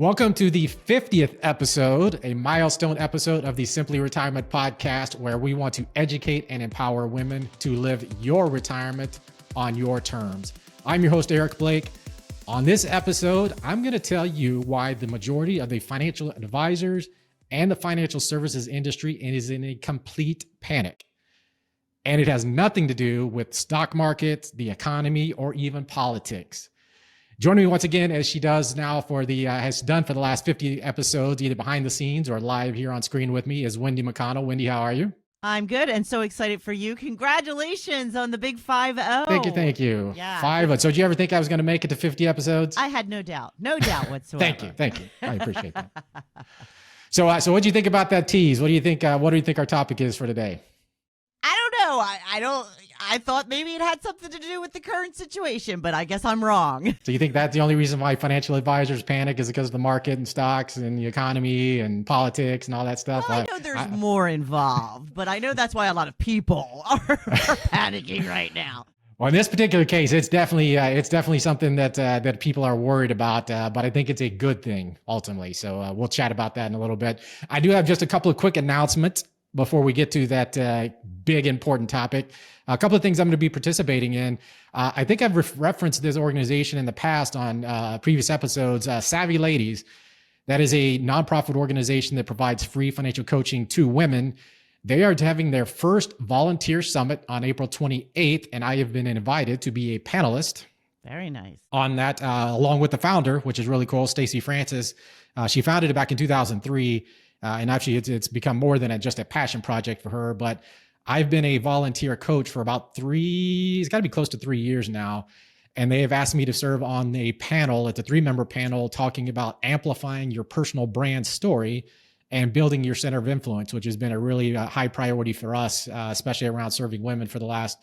Welcome to the 50th episode, a milestone episode of the Simply Retirement podcast, where we want to educate and empower women to live your retirement on your terms. I'm your host, Eric Blake. On this episode, I'm going to tell you why the majority of the financial advisors and the financial services industry is in a complete panic. And it has nothing to do with stock markets, the economy, or even politics. Joining me once again, as she does now has done for the last 50 episodes, either behind the scenes or live here on screen with me, is Wendy McConnell. Wendy, how are you? I'm good and so excited for you. Congratulations on the big 5-0. Thank you. Yeah. 5-0. So did you ever think I was going to make it to 50 episodes? I had no doubt whatsoever. Thank you. I appreciate that. So what do you think about that tease? What do you think our topic is for today? I don't know. I thought maybe it had something to do with the current situation, but I guess I'm wrong. So you think that's the only reason why financial advisors panic is because of the market and stocks and the economy and politics and all that stuff? Well, I know there's more involved, but I know that's why a lot of people are panicking right now. Well, in this particular case, it's definitely something that people are worried about, but I think it's a good thing ultimately. So we'll chat about that in a little bit. I do have just a couple of quick announcements before we get to that big important topic. A couple of things I'm going to be participating in. I think I've referenced this organization in the past on previous episodes, Savvy Ladies. That is a nonprofit organization that provides free financial coaching to women. They are having their first volunteer summit on April 28th, and I have been invited to be a panelist. Very nice. On that, along with the founder, which is really cool, Stacey Francis. She founded it back in 2003. And actually, it's become more than just a passion project for her. But I've been a volunteer coach for about it's got to be close to 3 years now. And they have asked me to serve on a panel. It's a 3-member panel talking about amplifying your personal brand story and building your center of influence, which has been a really high priority for us, especially around serving women for the last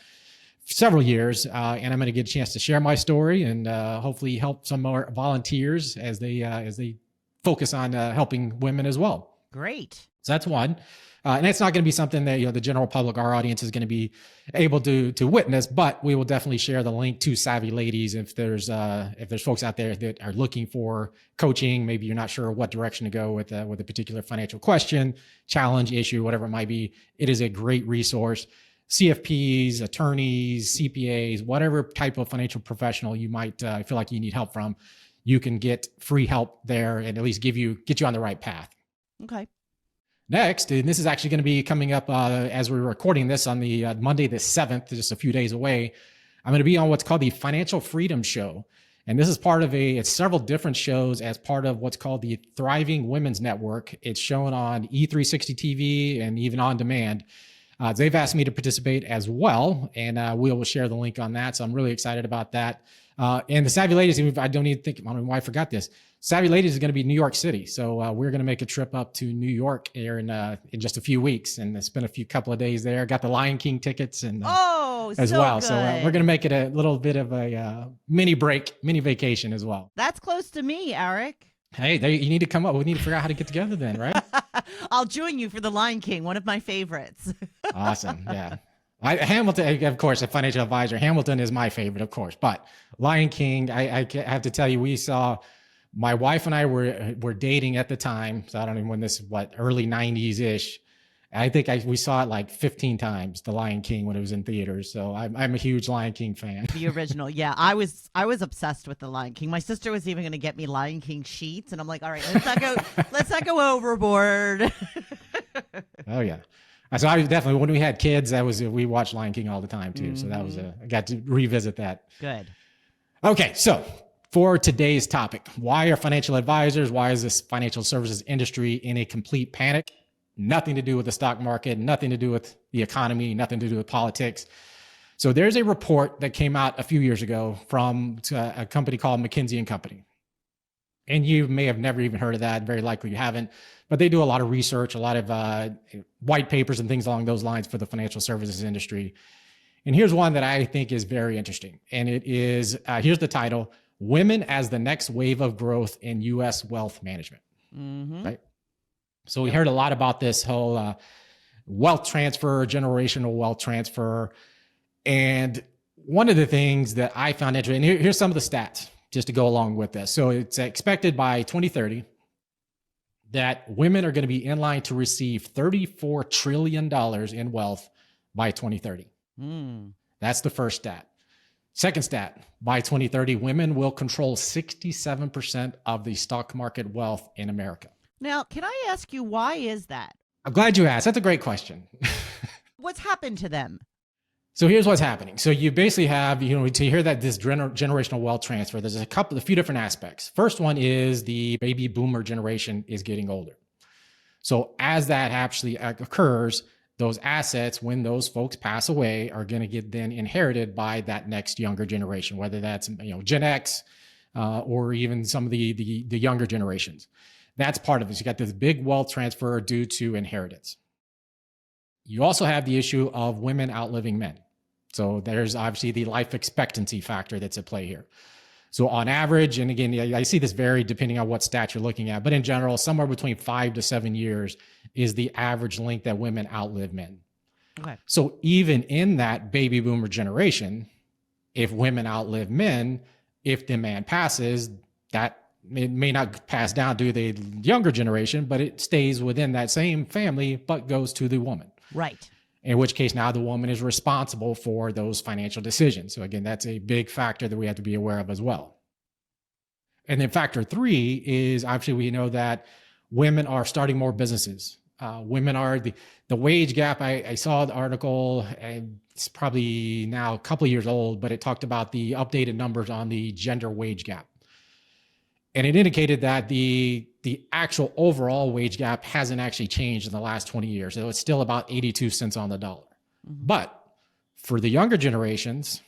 several years. And I'm going to get a chance to share my story and hopefully help some more volunteers as they focus on helping women as well. Great. So that's one. And it's not going to be something that the general public, our audience, is going to be able to witness, but we will definitely share the link to Savvy Ladies if there's folks out there that are looking for coaching. Maybe you're not sure what direction to go with a particular financial question, challenge, issue, whatever it might be. It is a great resource. CFPs, attorneys, CPAs, whatever type of financial professional you might feel like you need help from, you can get free help there and at least get you on the right path. Okay. Next, and this is actually going to be coming up as we're recording this on the Monday the 7th, just a few days away. I'm going to be on what's called the Financial Freedom Show. And this is part of it's several different shows as part of what's called the Thriving Women's Network. It's shown on E360 TV and even on demand. They've asked me to participate as well, and we will share the link on that. So I'm really excited about that. And the Savvy Ladies, I don't know why I forgot this. Savvy Ladies is going to be New York City. So we're going to make a trip up to New York here in just a few weeks and spend a couple of days there. Got the Lion King tickets and as so well. Good. So we're going to make it a little bit of a mini vacation as well. That's close to me, Eric. Hey, you need to come up. We need to figure out how to get together then, right? I'll join you for the Lion King, one of my favorites. Awesome. Yeah. Hamilton, of course, a financial advisor. Hamilton is my favorite, of course. But Lion King, I have to tell you, my wife and I were dating at the time. So I don't even when this, early 90s ish. I think we saw it like 15 times, The Lion King, when it was in theaters. So I'm a huge Lion King fan. The original. Yeah, I was obsessed with The Lion King. My sister was even going to get me Lion King sheets. And I'm like, all right, let's not go overboard. Oh, yeah. So I definitely, when we had kids, we watched Lion King all the time too. So that was I got to revisit that. Good. Okay. So for today's topic, why are financial advisors, why is this financial services industry in a complete panic? Nothing to do with the stock market, nothing to do with the economy, nothing to do with politics. So there's a report that came out a few years ago from a company called McKinsey & Company. And you may have never even heard of that. Very likely you haven't, but they do a lot of research, a lot of white papers and things along those lines for the financial services industry. And here's one that I think is very interesting. And it is, here's the title: Women as the Next Wave of Growth in U.S. Wealth Management. Mm-hmm. Right? So we heard a lot about this whole wealth transfer, generational wealth transfer. And one of the things that I found interesting, and here's some of the stats. just to go along with this. So it's expected by 2030 that women are going to be in line to receive $34 trillion in wealth by 2030. That's the first stat. Second stat, by 2030, women will control 67% of the stock market wealth in America. Now, can I ask you, why is that? I'm glad you asked. That's a great question. What's happened to them? So here's what's happening. So you basically have, to hear that this generational wealth transfer, there's a few different aspects. First one is the baby boomer generation is getting older. So as that actually occurs, those assets, when those folks pass away, are going to get then inherited by that next younger generation, whether that's Gen X or even some of the younger generations. That's part of it. So you got this big wealth transfer due to inheritance. You also have the issue of women outliving men. So there's obviously the life expectancy factor that's at play here. So on average, and again, I see this vary depending on what stat you're looking at, but in general, somewhere between 5 to 7 years is the average length that women outlive men. Okay. So even in that baby boomer generation, if women outlive men, if the man passes, that it may not pass down to the younger generation, but it stays within that same family, but goes to the woman. Right. In which case now the woman is responsible for those financial decisions. So again, that's a big factor that we have to be aware of as well. And then factor 3 is obviously we know that women are starting more businesses. Women are the wage gap. I saw the article, and it's probably now a couple of years old, but it talked about the updated numbers on the gender wage gap. And it indicated that the actual overall wage gap hasn't actually changed in the last 20 years. So it's still about 82 cents on the dollar. But for the younger generations,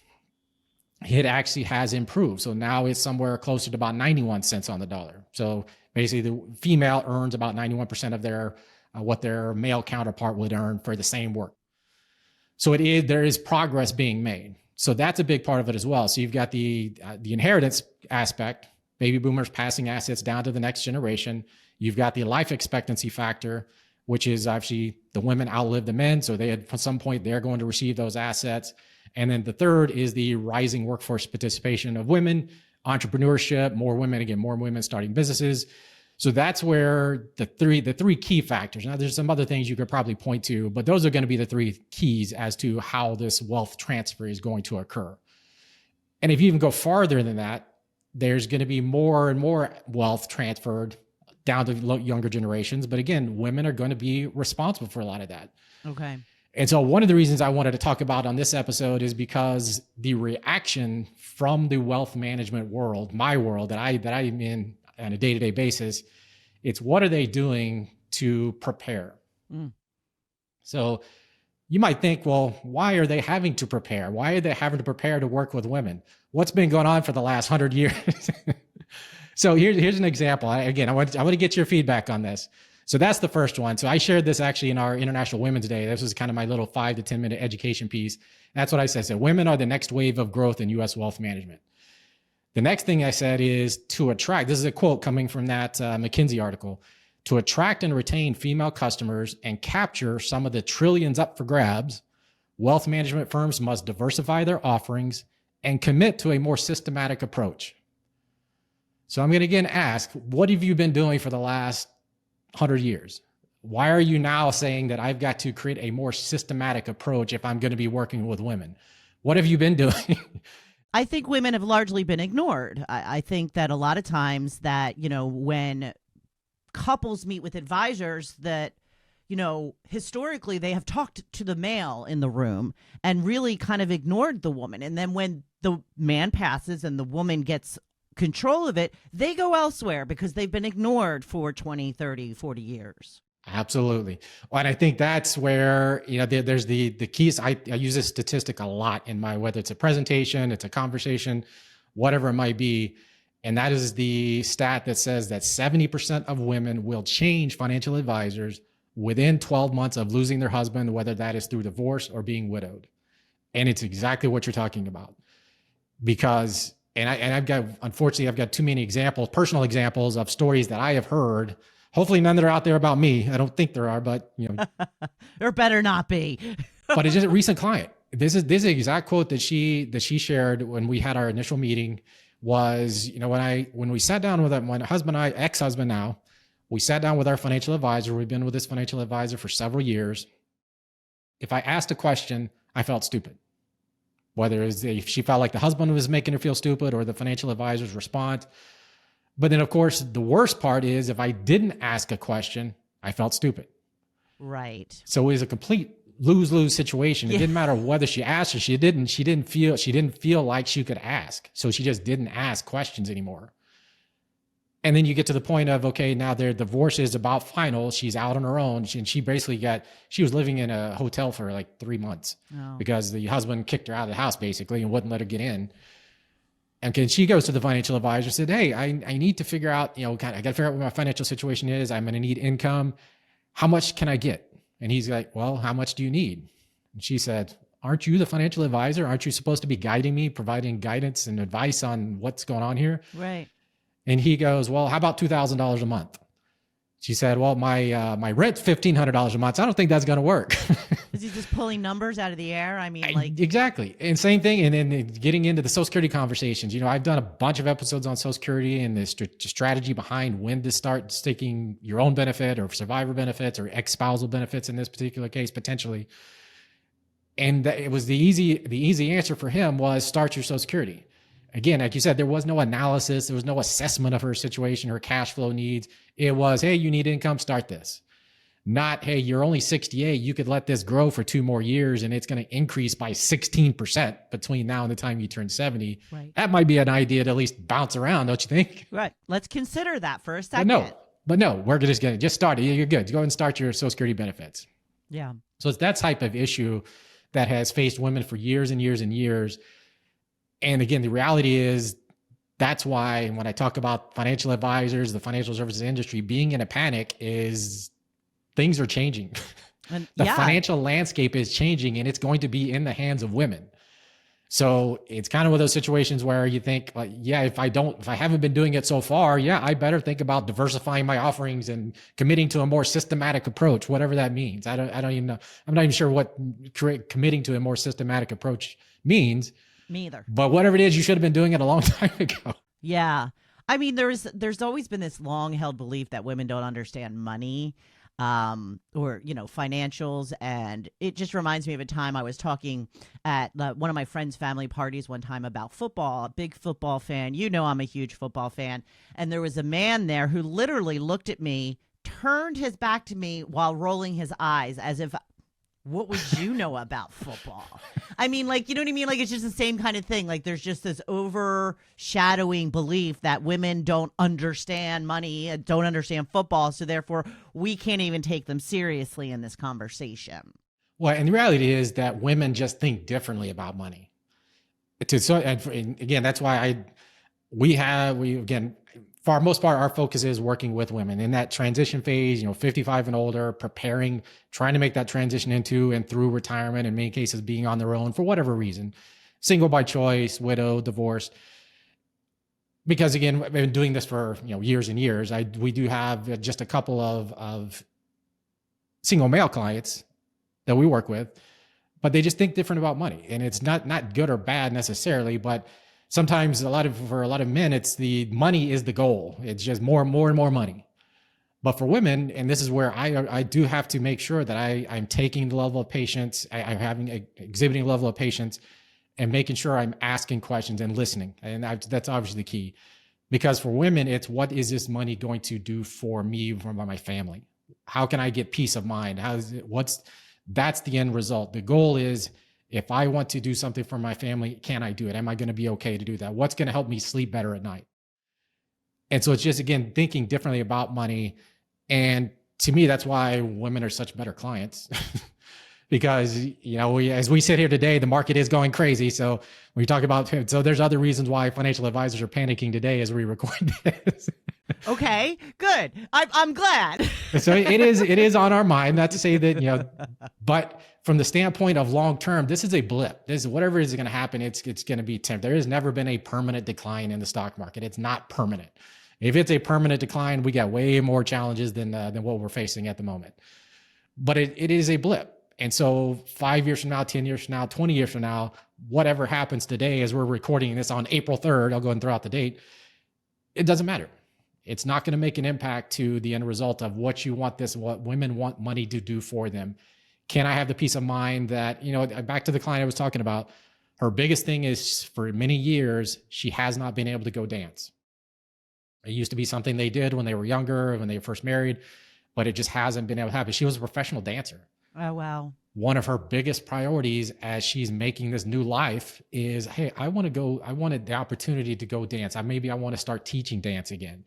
it actually has improved. So now it's somewhere closer to about 91 cents on the dollar. So basically the female earns about 91% of their what their male counterpart would earn for the same work. So there is progress being made. So that's a big part of it as well. So you've got the inheritance aspect, baby boomers passing assets down to the next generation. You've got the life expectancy factor, which is actually the women outlive the men. So at some point, they're going to receive those assets. And then the third is the rising workforce participation of women, entrepreneurship, more women starting businesses. So that's where the three key factors. Now, there's some other things you could probably point to, but those are going to be the three keys as to how this wealth transfer is going to occur. And if you even go farther than that, there's going to be more and more wealth transferred down to younger generations. But again, women are going to be responsible for a lot of that. Okay. And so one of the reasons I wanted to talk about on this episode is because the reaction from the wealth management world, my world that I'm in on a day-to-day basis, it's what are they doing to prepare? So you might think, well, why are they having to prepare? Why are they having to prepare to work with women? What's been going on for the last 100 years? So here's an example. I want to get your feedback on this. So that's the first one. So I shared this actually in our International Women's Day. This was kind of my little 5 to 10 minute education piece. That's what I said. So women are the next wave of growth in U.S. wealth management. The next thing I said is to attract, this is a quote coming from that McKinsey article, to attract and retain female customers and capture some of the trillions up for grabs, wealth management firms must diversify their offerings and commit to a more systematic approach. So I'm going to again ask, what have you been doing for the last 100 years? Why are you now saying that I've got to create a more systematic approach if I'm going to be working with women? What have you been doing? I think women have largely been ignored. I think that a lot of times that, when couples meet with advisors that, historically they have talked to the male in the room and really kind of ignored the woman. And then when the man passes and the woman gets control of it, they go elsewhere because they've been ignored for 20, 30, 40 years. Absolutely. Well, and I think that's where, there's the keys. I use this statistic a lot in whether it's a presentation, it's a conversation, whatever it might be. And that is the stat that says that 70% of women will change financial advisors within 12 months of losing their husband, whether that is through divorce or being widowed. And it's exactly what you're talking about. Because, unfortunately, I've got too many examples, personal examples of stories that I have heard. Hopefully none that are out there about me. I don't think there are, but There better not be. But it's just a recent client. This is the exact quote that she shared when we had our initial meeting, was, when we sat down with my husband, ex-husband now, we sat down with our financial advisor. We've been with this financial advisor for several years. If I asked a question, I felt stupid. Whether if she felt like the husband was making her feel stupid or the financial advisor's response. But then, of course, the worst part is if I didn't ask a question, I felt stupid. Right. So it was a complete lose-lose situation. It didn't matter whether she asked or she didn't. She didn't feel like she could ask. So she just didn't ask questions anymore. And then you get to the point of, okay, now their divorce is about final. She's out on her own. And she was living in a hotel for like 3 months because the husband kicked her out of the house basically and wouldn't let her get in. And she goes to the financial advisor and said, hey, I need to figure out, I got to figure out what my financial situation is. I'm going to need income. How much can I get? And he's like, well, how much do you need? And she said, aren't you the financial advisor? Aren't you supposed to be guiding me, providing guidance and advice on what's going on here? Right. And he goes, well, how about $2,000 a month? She said, well, my rent's $1,500 a month. So I don't think that's going to work. Is he just pulling numbers out of the air? I mean, exactly. And same thing. And then getting into the Social Security conversations, I've done a bunch of episodes on Social Security and the strategy behind when to start sticking your own benefit or survivor benefits or ex-spousal benefits in this particular case, potentially. And it was the easy answer for him was start your Social Security. Again, like you said, there was no analysis. There was no assessment of her situation, her cash flow needs. It was, hey, you need income, start this. Not, hey, you're only 68. You could let this grow for 2 more years and it's going to increase by 16% between now and the time you turn 70. Right. That might be an idea to at least bounce around, don't you think? Right. Let's consider that for a second. But no, we're just going to just start it. You're good. Go ahead and start your Social Security benefits. Yeah. So it's that type of issue that has faced women for years and years and years. And again, the reality is that's why when I talk about financial advisors, the financial services industry being in a panic is things are changing. The financial landscape is changing and it's going to be in the hands of women. So it's kind of one of those situations where you think, like, yeah, if I haven't been doing it so far, yeah, I better think about diversifying my offerings and committing to a more systematic approach, whatever that means. I don't even know. I'm not even sure what committing to a more systematic approach means. Me either. But whatever it is, you should have been doing it a long time ago. Yeah. I mean, there's always been this long held belief that women don't understand money or, financials. And it just reminds me of a time I was talking at one of my friend's family parties one time about football, a big football fan. I'm a huge football fan. And there was a man there who literally looked at me, turned his back to me while rolling his eyes as if, what would you know about football? I mean, you know what I mean? It's just the same kind of thing. There's just this overshadowing belief that women don't understand money, don't understand football, so therefore we can't even take them seriously in this conversation. Well, and the reality is that women just think differently about money. And again, that's why for the most part, our focus is working with women in that transition phase, 55 and older, trying to make that transition into and through retirement, in many cases being on their own for whatever reason, single by choice, widow, divorced. Because again, I've been doing this for years and years. We do have just a couple of single male clients that we work with, but they just think different about money. And it's not good or bad necessarily, but sometimes for a lot of men, it's the money is the goal. It's just more and more money. But for women, and this is where I do have to make sure that I'm taking the level of patience, I'm exhibiting a level of patience and making sure I'm asking questions and listening. And that's obviously the key. Because for women, it's what is this money going to do for me, for my family? How can I get peace of mind? That's the end result. The goal is, if I want to do something for my family, can I do it? Am I going to be okay to do that? What's going to help me sleep better at night? And so it's just, again, thinking differently about money. And to me, that's why women are such better clients. Because, as we sit here today, the market is going crazy. So when you talk about, so there's other reasons why financial advisors are panicking today as we record this. Okay, good. I'm glad. So it is on our mind, not to say that, but from the standpoint of long-term, this is a blip. This is whatever is going to happen. It's going to be temporary. There has never been a permanent decline in the stock market. It's not permanent. If it's a permanent decline, we got way more challenges than what we're facing at the moment. But it is a blip. And so 5 years from now, 10 years from now, 20 years from now, whatever happens today, as we're recording this on April 3rd, I'll go and throw out the date. It doesn't matter. It's not going to make an impact to the end result of what you want what women want money to do for them. Can I have the peace of mind that, back to the client I was talking about, her biggest thing is for many years, she has not been able to go dance. It used to be something they did when they were younger, when they were first married, but it just hasn't been able to happen. She was a professional dancer. Oh, wow. One of her biggest priorities as she's making this new life is, hey, I wanted the opportunity to go dance. Maybe I want to start teaching dance again.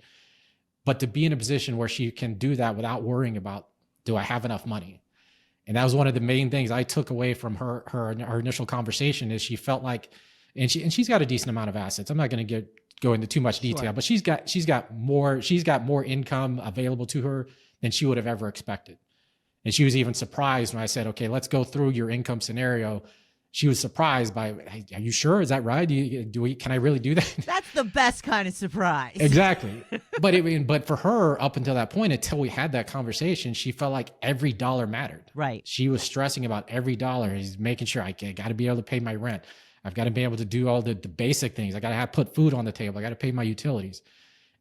But to be in a position where she can do that without worrying about, do I have enough money? And that was one of the main things I took away from her initial conversation is she felt like, and she's got a decent amount of assets. I'm not going to go into too much detail, Sure. but she's got more income available to her than she would have ever expected. And she was even surprised when I said, okay, let's go through your income scenario. She was surprised by, hey, are you sure? Is that right? Can I really do that? That's the best kind of surprise. Exactly. But for her, up until that point, until we had that conversation, she felt like every dollar mattered. Right. She was stressing about every dollar. He's making sure I got to be able to pay my rent. I've got to be able to do all the basic things. I got to put food on the table. I got to pay my utilities.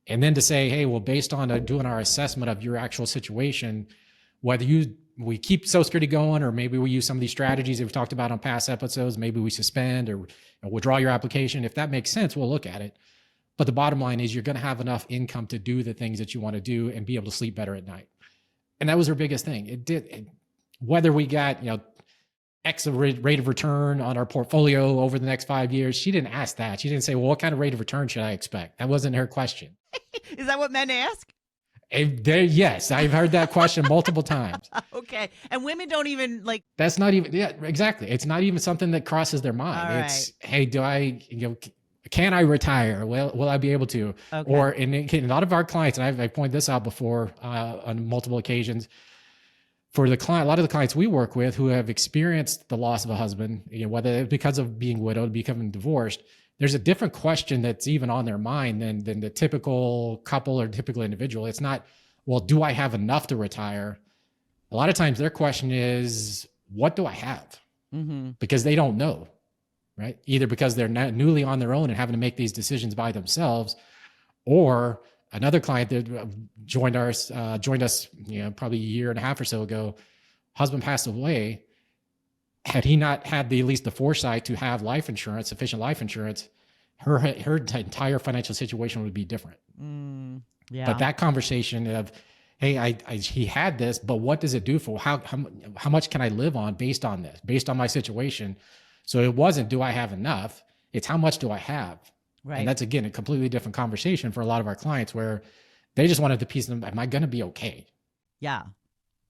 And then to say, hey, well, based on doing our assessment of your actual situation, whether we keep Social Security going, or maybe we use some of these strategies that we've talked about on past episodes, maybe we suspend or withdraw your application. If that makes sense, we'll look at it. But the bottom line is you're going to have enough income to do the things that you want to do and be able to sleep better at night. And that was her biggest thing. Whether we got, X rate of return on our portfolio over the next 5 years, she didn't ask that. She didn't say, well, what kind of rate of return should I expect? That wasn't her question. Is that what men ask? Yes, I've heard that question multiple times. Okay. And women don't even That's not even, yeah, exactly. It's not even something that crosses their mind. All It's, hey, can I retire? Will I be able to? Okay. Or in a lot of our clients, and I've pointed this out before on multiple occasions, for the client, a lot of the clients we work with who have experienced the loss of a husband, whether it's because of being widowed, becoming divorced, there's a different question that's even on their mind than the typical couple or typical individual. It's not, well, do I have enough to retire? A lot of times their question is, what do I have? Mm-hmm. Because they don't know, right? Either because they're newly on their own and having to make these decisions by themselves, or another client that joined us, probably a year and a half or so ago, husband passed away. Had he not had at least the foresight to have life insurance, sufficient life insurance, her entire financial situation would be different. Yeah. But that conversation of, hey, he had this, but what does it do for how much can I live on based on this, based on my situation? So it wasn't, do I have enough? It's how much do I have? Right. And that's, again, a completely different conversation for a lot of our clients where they just wanted the piece of them, am I going to be okay? Yeah.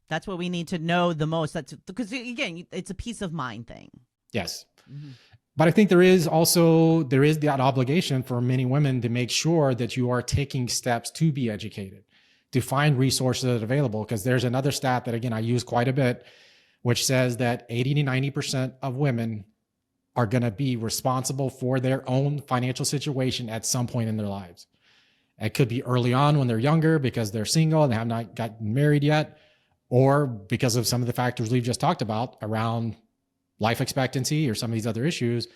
That's what we need to know the most. That's because, again, it's a peace of mind thing. Yes. Mm-hmm. But I think there is that obligation for many women to make sure that you are taking steps to be educated, to find resources that are available. Because there's another stat that, again, I use quite a bit, which says that 80 to 90% of women are going to be responsible for their own financial situation at some point in their lives. It could be early on when they're younger because they're single and have not gotten married yet, or because of some of the factors we've just talked about around life expectancy or some of these other issues,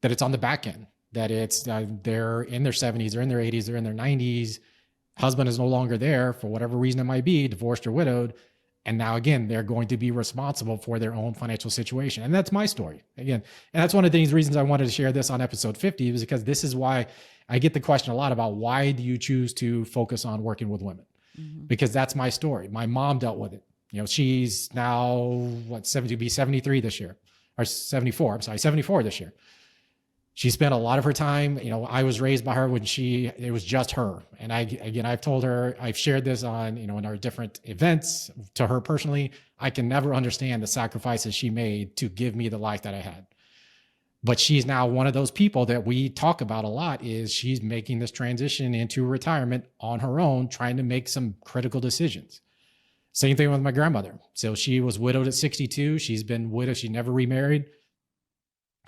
that it's on the back end, that it's they're in their 70s, they're in their 80s, they're in their 90s. Husband is no longer there for whatever reason it might be, divorced or widowed. And now, again, they're going to be responsible for their own financial situation. And that's my story. Again, and that's one of the reasons I wanted to share this on episode 50, is because this is why I get the question a lot about, why do you choose to focus on working with women? Mm-hmm. Because that's my story. My mom dealt with it. She's now, 73 this year, or 74. I'm sorry, 74 this year. She spent a lot of her time, I was raised by her when it was just her. And I've told her, I've shared this on, in our different events to her personally. I can never understand the sacrifices she made to give me the life that I had. But she's now one of those people that we talk about a lot, is she's making this transition into retirement on her own, trying to make some critical decisions. Same thing with my grandmother. So she was widowed at 62. She's been widowed. She never remarried.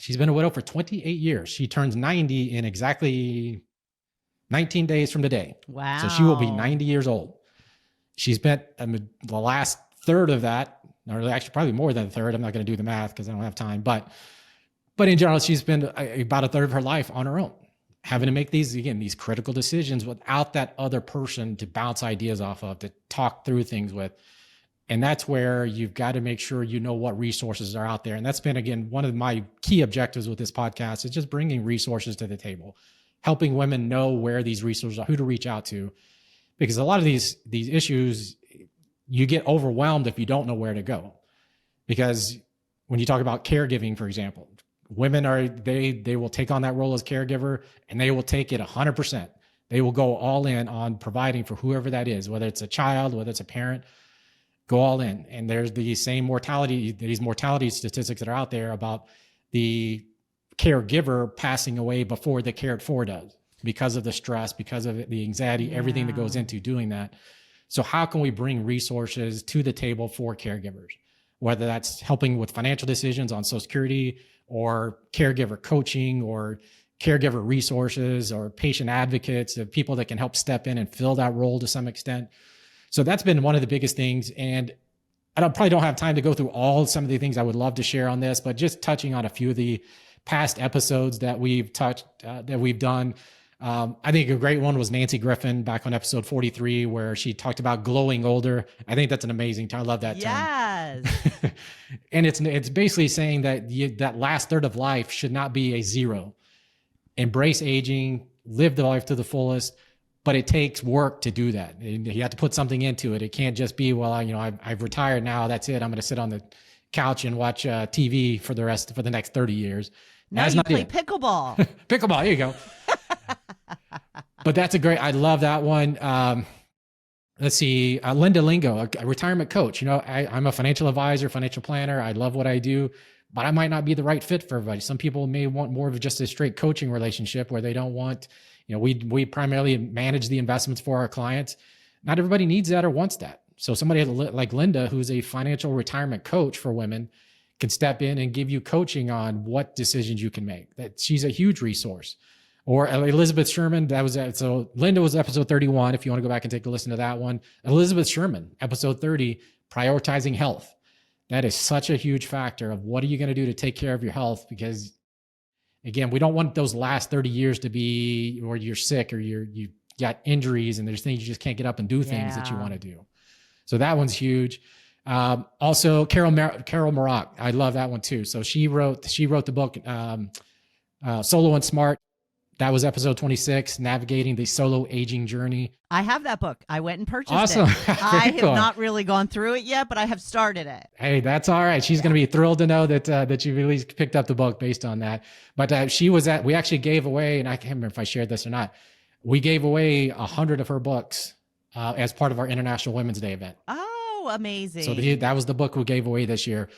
She's been a widow for 28 years. She turns 90 in exactly 19 days from today. Wow. So she will be 90 years old. She spent the last third of that, or actually probably more than a third. I'm not going to do the math because I don't have time, but But in general, she's been about a third of her life on her own, having to make these critical decisions without that other person to bounce ideas off of, to talk through things with. And that's where you've got to make sure you know what resources are out there. And that's been, again, one of my key objectives with this podcast is just bringing resources to the table, helping women know where these resources are, who to reach out to. Because a lot of these issues, you get overwhelmed if you don't know where to go. Because when you talk about caregiving, for example, women they will take on that role as caregiver, and they will take it 100%. They will go all in on providing for whoever that is, whether it's a child, whether it's a parent. Go all in. And there's these mortality statistics that are out there about the caregiver passing away before the cared for does, because of the stress, because of the anxiety, everything that goes into doing that. So how can we bring resources to the table for caregivers, whether that's helping with financial decisions on Social Security, or caregiver coaching, or caregiver resources, or patient advocates, of people that can help step in and fill that role to some extent. So that's been one of the biggest things. And I probably don't have time to go through some of the things I would love to share on this, but just touching on a few of the past episodes that we've done. I think a great one was Nancy Griffin back on episode 43, where she talked about glowing older. I think that's an amazing term. I love that term. Yes. And it's basically saying that that last third of life should not be a zero. Embrace aging, live the life to the fullest. But it takes work to do that. You have to put something into it. It can't just be, well, I've retired now. That's it. I'm going to sit on the couch and watch TV for the next 30 years. Now you play pickleball. Pickleball. Here you go. But that's I love that one. Let's see. Linda Lingo, a retirement coach. I'm a financial advisor, financial planner. I love what I do, but I might not be the right fit for everybody. Some people may want more of just a straight coaching relationship where they don't want, we primarily manage the investments for our clients. Not everybody needs that or wants that. So somebody like Linda, who's a financial retirement coach for women, can step in and give you coaching on what decisions you can make. That she's a huge resource. Or Elizabeth Sherman, so Linda was episode 31, if you want to go back and take a listen to that one. Elizabeth Sherman, episode 30, prioritizing health. That is such a huge factor of what are you going to do to take care of your health? Because again, we don't want those last 30 years to be where you're sick or you got injuries and there's things you just can't get up and do things that you want to do. So that one's huge. Also, Carol Maroc, I love that one too. So she wrote the book Solo and Smart. That was episode 26, Navigating the Solo Aging Journey. I have that book. I went and purchased it. Awesome. I have not really gone through it yet, but I have started it. Hey, that's all right. She's going to be thrilled to know that you've at least picked up the book based on that. But we actually gave away, and I can't remember if I shared this or not, we gave away 100 of her books as part of our International Women's Day event. Oh, amazing. So that was the book we gave away this year.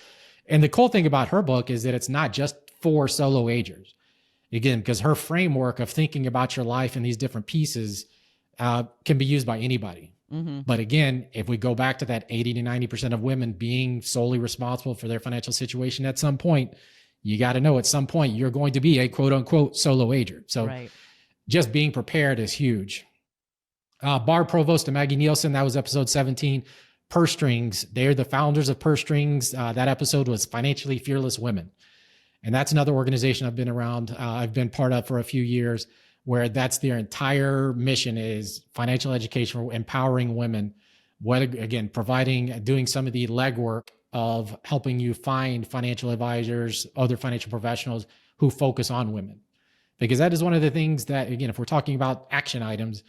And the cool thing about her book is that it's not just for solo agers. Again, because her framework of thinking about your life in these different pieces can be used by anybody. Mm-hmm. But again, if we go back to that 80 to 90% of women being solely responsible for their financial situation at some point, you got to know at some point you're going to be a quote unquote solo ager. So just being prepared is huge. Barb Provost and Maggie Nielsen, that was episode 17. Purse Strings, they're the founders of Purse Strings. That episode was Financially Fearless Women. And that's another organization I've been around. I've been part of for a few years, where that's their entire mission is financial education, empowering women, doing some of the legwork of helping you find financial advisors, other financial professionals who focus on women. Because that is one of the things that, again, if we're talking about action items,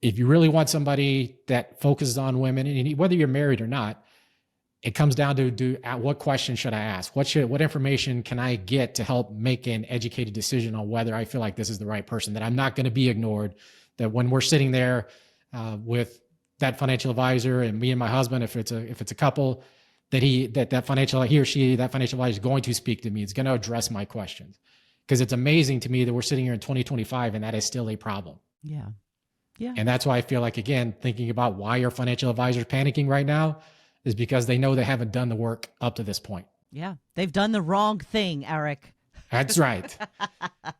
if you really want somebody that focuses on women, and whether you're married or not, it comes down to what question should I ask? What information can I get to help make an educated decision on whether I feel like this is the right person, that I'm not going to be ignored, that when we're sitting there with that financial advisor and me and my husband, if it's a couple, that financial advisor is going to speak to me. It's going to address my questions. Because it's amazing to me that we're sitting here in 2025 and that is still a problem. Yeah. Yeah. And that's why I feel like, again, thinking about why are financial advisors panicking right now is because they know they haven't done the work up to this point. Yeah. They've done the wrong thing, Eric. That's right. A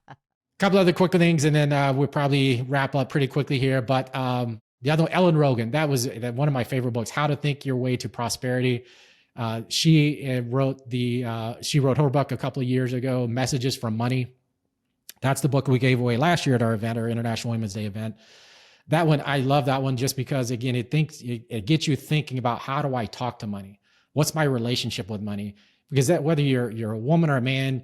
couple other quick things, and then we'll probably wrap up pretty quickly here. But the other one, Ellen Rogan, that was one of my favorite books, How to Think Your Way to Prosperity. She wrote her book a couple of years ago, Messages from Money. That's the book we gave away last year at our event, our International Women's Day event. That one, I love that one just because, again, it gets you thinking about, how do I talk to money? What's my relationship with money? Because that, whether you're a woman or a man,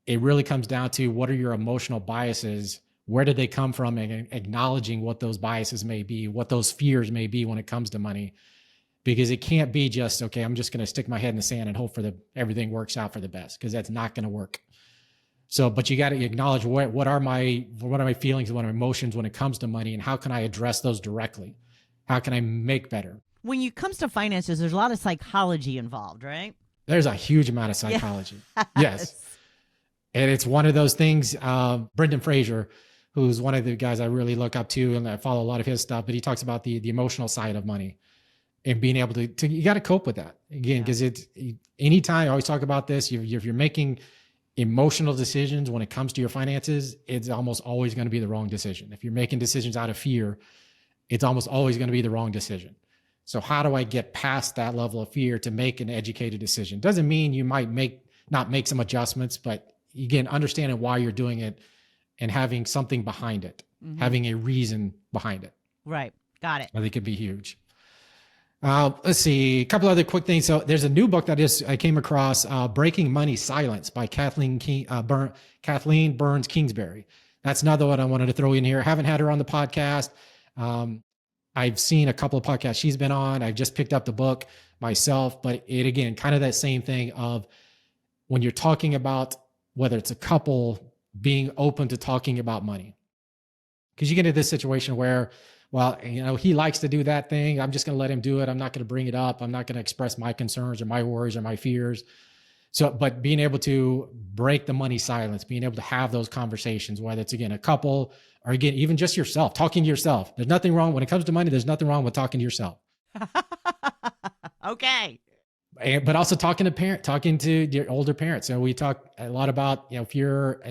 it really comes down to, what are your emotional biases? Where did they come from? And acknowledging what those biases may be, what those fears may be when it comes to money. Because it can't be just, okay, I'm just going to stick my head in the sand and hope everything works out for the best, because that's not going to work. So, but you got to acknowledge what are my feelings, what are my emotions when it comes to money, and how can I address those directly? How can I make better? When it comes to finances, there's a lot of psychology involved, right? There's a huge amount of psychology. Yes. Yes. And it's one of those things, Brendan Fraser, who's one of the guys I really look up to, and I follow a lot of his stuff, but he talks about the emotional side of money and being able to you got to cope with that, again, because anytime, I always talk about this, if you're making emotional decisions when it comes to your finances, it's almost always going to be the wrong decision. If you're making decisions out of fear, it's almost always going to be the wrong decision. So how do I get past that level of fear to make an educated decision? Doesn't mean you might not make some adjustments, but again, understanding why you're doing it and having something behind it, having a reason behind it. Right. Got it. I think it'd be huge. Let's see, a couple other quick things. So there's a new book that I came across, Breaking Money Silence by Kathleen Burns Kingsbury. That's another one I wanted to throw in here. I haven't had her on the podcast. I've seen a couple of podcasts she's been on. I've just picked up the book myself, but it, again, kind of that same thing of when you're talking about, whether it's a couple, being open to talking about money. Because you get into this situation where, well, he likes to do that thing. I'm just going to let him do it. I'm not going to bring it up. I'm not going to express my concerns or my worries or my fears. So, but being able to break the money silence, being able to have those conversations, whether it's, again, a couple, or again, even just yourself, talking to yourself. There's nothing wrong when it comes to money. There's nothing wrong with talking to yourself. Okay. But also talking to your older parents. So we talk a lot about, if you're,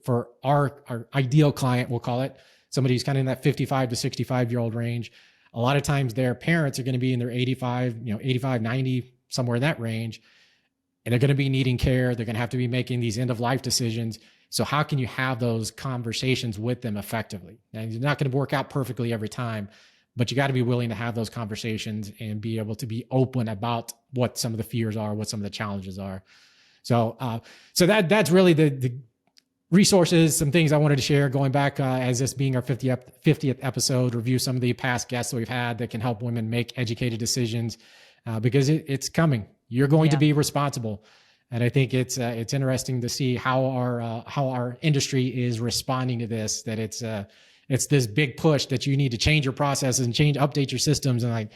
for our ideal client, we'll call it, somebody who's kind of in that 55 to 65-year-old range, a lot of times their parents are going to be in their 85, 90, somewhere in that range. And they're going to be needing care. They're going to have to be making these end-of-life decisions. So how can you have those conversations with them effectively? And you're not going to work out perfectly every time, but you got to be willing to have those conversations and be able to be open about what some of the fears are, what some of the challenges are. So that's really the resources, some things I wanted to share going back as this being our 50th episode, review some of the past guests that we've had that can help women make educated decisions because it's coming. You're going to be responsible. And I think it's interesting to see how our industry is responding to this, that it's this big push that you need to change your processes and update your systems. And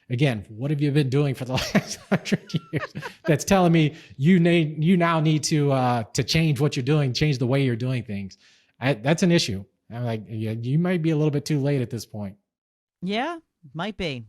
again, what have you been doing for the last 100 years that's telling me you now need to change what you're doing, change the way you're doing things? That's an issue. I'm like, you might be a little bit too late at this point. Yeah, might be.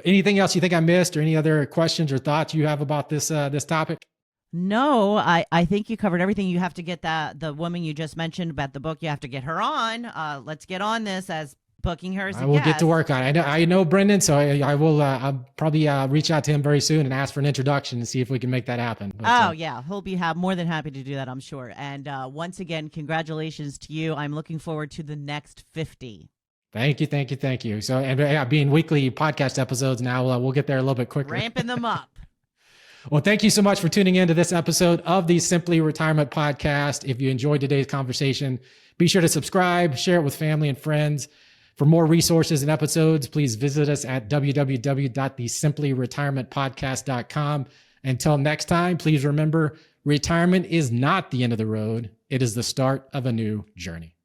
Anything else you think I missed, or any other questions or thoughts you have about this topic? No, I think you covered everything. You have to get the woman you just mentioned about the book. You have to get her on. Let's get on this as booking her as a guest. I will get to work on it. I know Brendan, so I will. I'll probably reach out to him very soon and ask for an introduction and see if we can make that happen. But, yeah, he'll be more than happy to do that, I'm sure. And once again, congratulations to you. I'm looking forward to the next 50. Thank you. So, and being weekly podcast episodes now, we'll get there a little bit quicker. Ramping them up. Well, thank you so much for tuning in to this episode of the Simply Retirement Podcast. If you enjoyed today's conversation, be sure to subscribe, share it with family and friends. For more resources and episodes, please visit us at www.thesimplyretirementpodcast.com. Until next time, please remember, retirement is not the end of the road. It is the start of a new journey.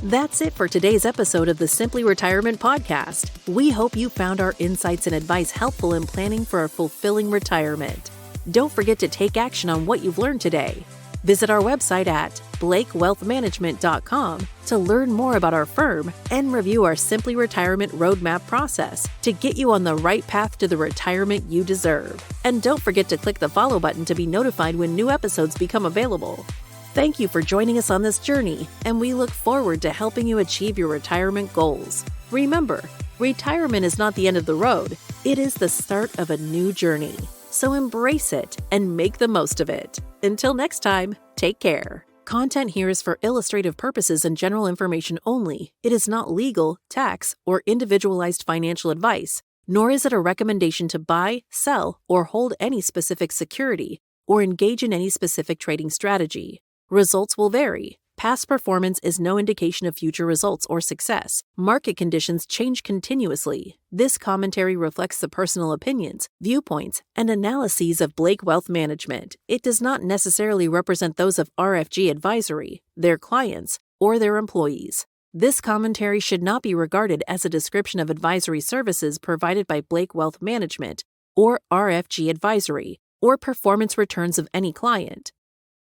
That's it for today's episode of the Simply Retirement Podcast. We hope you found our insights and advice helpful in planning for a fulfilling retirement. Don't forget to take action on what you've learned today. Visit our website at blakewealthmanagement.com to learn more about our firm and review our Simply Retirement Roadmap process to get you on the right path to the retirement you deserve. And don't forget to click the follow button to be notified when new episodes become available. Thank you for joining us on this journey, and we look forward to helping you achieve your retirement goals. Remember, Retirement is not the end of the road, it is the start of a new journey. So embrace it and make the most of it. Until next time, take care. Content here is for illustrative purposes and general information only. It is not legal, tax, or individualized financial advice, nor is it a recommendation to buy, sell, or hold any specific security, or engage in any specific trading strategy. Results will vary. Past performance is no indication of future results or success. Market conditions change continuously. This commentary reflects the personal opinions, viewpoints, and analyses of Blake Wealth Management. It does not necessarily represent those of RFG Advisory, their clients, or their employees. This commentary should not be regarded as a description of advisory services provided by Blake Wealth Management or RFG Advisory, or performance returns of any client.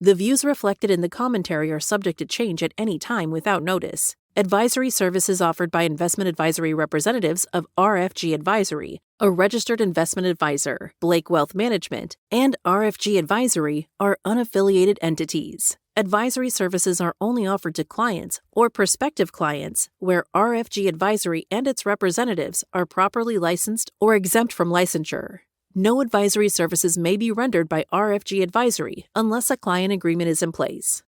The views reflected in the commentary are subject to change at any time without notice. Advisory services offered by investment advisory representatives of RFG Advisory, a registered investment advisor, Blake Wealth Management, and RFG Advisory are unaffiliated entities. Advisory services are only offered to clients or prospective clients where RFG Advisory and its representatives are properly licensed or exempt from licensure. No advisory services may be rendered by RFG Advisory unless a client agreement is in place.